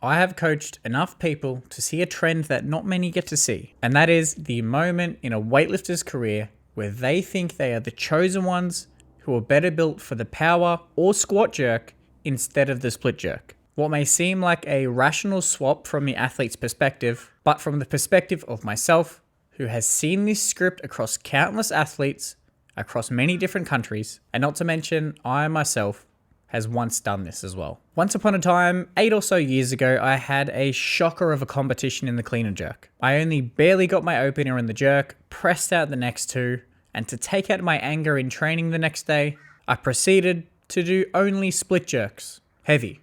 I have coached enough people to see a trend that not many get to see, and that is the moment in a weightlifter's career where they think they are the chosen ones who are better built for the power or squat jerk instead of the split jerk. What may seem like a rational swap from the athlete's perspective, but from the perspective of myself, who has seen this script across countless athletes, across many different countries, and not to mention I myself has once done this as well. Once upon a time, 8 or so years ago, I had a shocker of a competition in the clean and jerk. I only barely got my opener in the jerk, pressed out the next two, and to take out my anger in training the next day, I proceeded to do only split jerks. Heavy.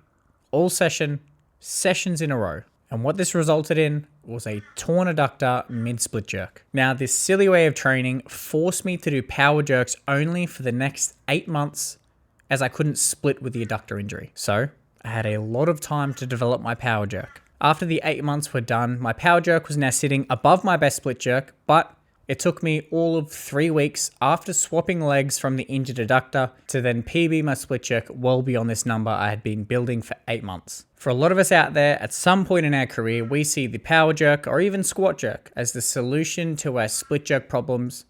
All sessions in a row. And what this resulted in was a torn adductor mid-split jerk. Now, this silly way of training forced me to do power jerks only for the next 8 months, as I couldn't split with the adductor injury. So I had a lot of time to develop my power jerk. After the 8 months were done, my power jerk was now sitting above my best split jerk, but it took me all of 3 weeks after swapping legs from the injured adductor to then PB my split jerk well beyond this number I had been building for 8 months. For a lot of us out there, at some point in our career, we see the power jerk or even squat jerk as the solution to our split jerk problems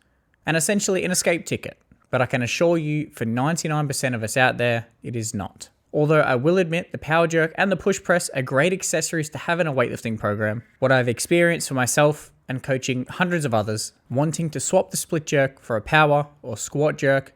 and essentially an escape ticket. But I can assure you, for 99% of us out there, it is not. Although I will admit the power jerk and the push press are great accessories to have in a weightlifting program, what I've experienced for myself and coaching hundreds of others, wanting to swap the split jerk for a power or squat jerk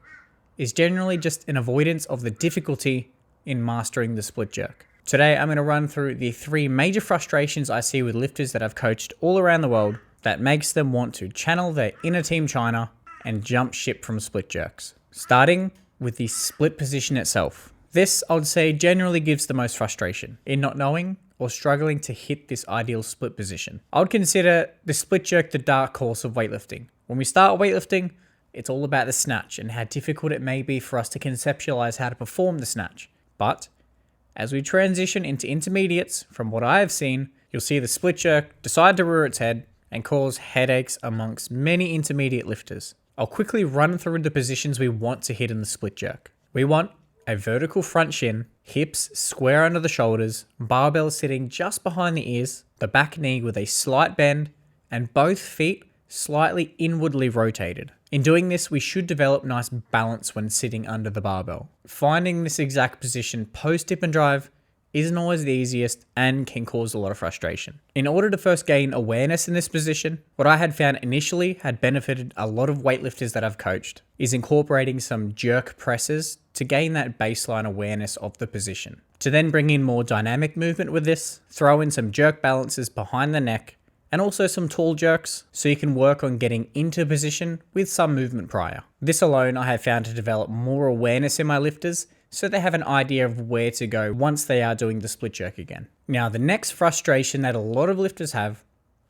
is generally just an avoidance of the difficulty in mastering the split jerk. Today, I'm going to run through the 3 major frustrations I see with lifters that I've coached all around the world that makes them want to channel their inner Team China and jump ship from split jerks. Starting with the split position itself. This, I would say, generally gives the most frustration in not knowing or struggling to hit this ideal split position. I would consider the split jerk the dark horse of weightlifting. When we start weightlifting, it's all about the snatch and how difficult it may be for us to conceptualize how to perform the snatch. But as we transition into intermediates, from what I have seen, you'll see the split jerk decide to rear its head and cause headaches amongst many intermediate lifters. I'll quickly run through the positions we want to hit in the split jerk. We want a vertical front shin, hips square under the shoulders, barbell sitting just behind the ears, the back knee with a slight bend, and both feet slightly inwardly rotated. In doing this, we should develop nice balance when sitting under the barbell. Finding this exact position post dip and drive isn't always the easiest and can cause a lot of frustration. In order to first gain awareness in this position, what I had found initially had benefited a lot of weightlifters that I've coached is incorporating some jerk presses to gain that baseline awareness of the position. To then bring in more dynamic movement with this, throw in some jerk balances behind the neck and also some tall jerks so you can work on getting into position with some movement prior. This alone I have found to develop more awareness in my lifters so they have an idea of where to go once they are doing the split jerk again. Now, the next frustration that a lot of lifters have,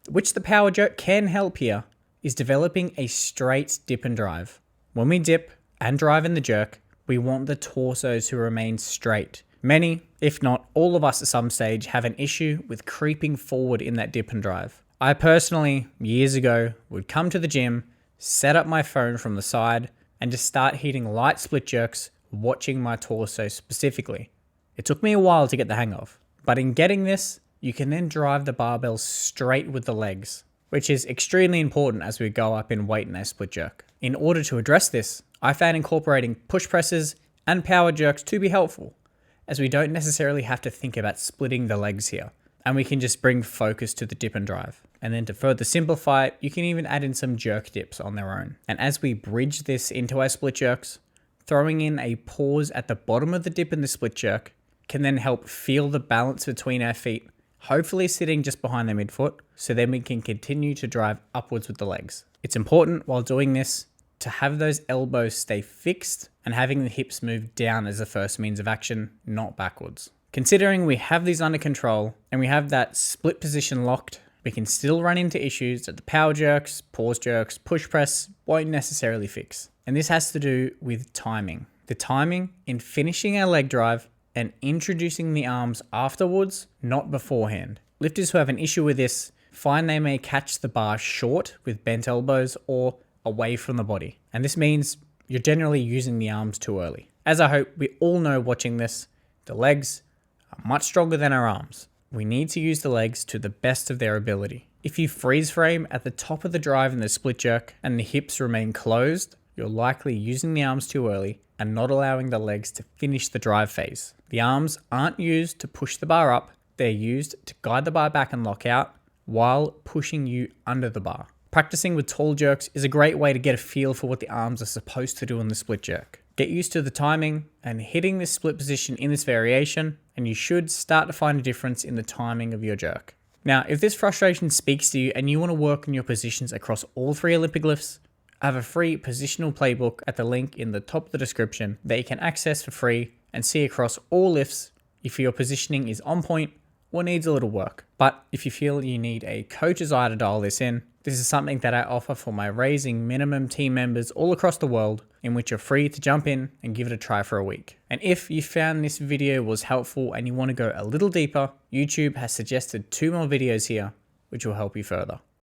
which the power jerk can help here, is developing a straight dip and drive. When we dip and drive in the jerk, we want the torso to remain straight. Many, if not all of us at some stage, have an issue with creeping forward in that dip and drive. I personally, years ago, would come to the gym, set up my phone from the side, and just start hitting light split jerks, watching my torso specifically. It took me a while to get the hang of, but in getting this, you can then drive the barbell straight with the legs, which is extremely important as we go up in weight in a split jerk. In order to address this, I found incorporating push presses and power jerks to be helpful, as we don't necessarily have to think about splitting the legs here, and we can just bring focus to the dip and drive. And then to further simplify it, you can even add in some jerk dips on their own. And as we bridge this into our split jerks, throwing in a pause at the bottom of the dip in the split jerk can then help feel the balance between our feet, hopefully sitting just behind the midfoot, so then we can continue to drive upwards with the legs. It's important while doing this to have those elbows stay fixed and having the hips move down as the first means of action, not backwards. Considering we have these under control and we have that split position locked, we can still run into issues that the power jerks, pause jerks, push press won't necessarily fix. And this has to do with timing. The timing in finishing our leg drive and introducing the arms afterwards, not beforehand. Lifters who have an issue with this find they may catch the bar short with bent elbows or away from the body. And this means you're generally using the arms too early. As I hope we all know watching this, the legs are much stronger than our arms. we need to use the legs to the best of their ability. If you freeze frame at the top of the drive in the split jerk and the hips remain closed, you're likely using the arms too early and not allowing the legs to finish the drive phase. The arms aren't used to push the bar up, they're used to guide the bar back and lock out while pushing you under the bar. Practicing with tall jerks is a great way to get a feel for what the arms are supposed to do in the split jerk. Get used to the timing and hitting this split position in this variation, and you should start to find a difference in the timing of your jerk. Now, if this frustration speaks to you and you want to work on your positions across all 3 Olympic lifts, I have a free positional playbook at the link in the top of the description that you can access for free and see across all lifts if your positioning is on point or needs a little work. But if you feel you need a coach's eye to dial this in, this is something that I offer for my Raising Minimum team members all across the world, in which you're free to jump in and give it a try for a week. And if you found this video was helpful and you want to go a little deeper, YouTube has suggested 2 more videos here, which will help you further.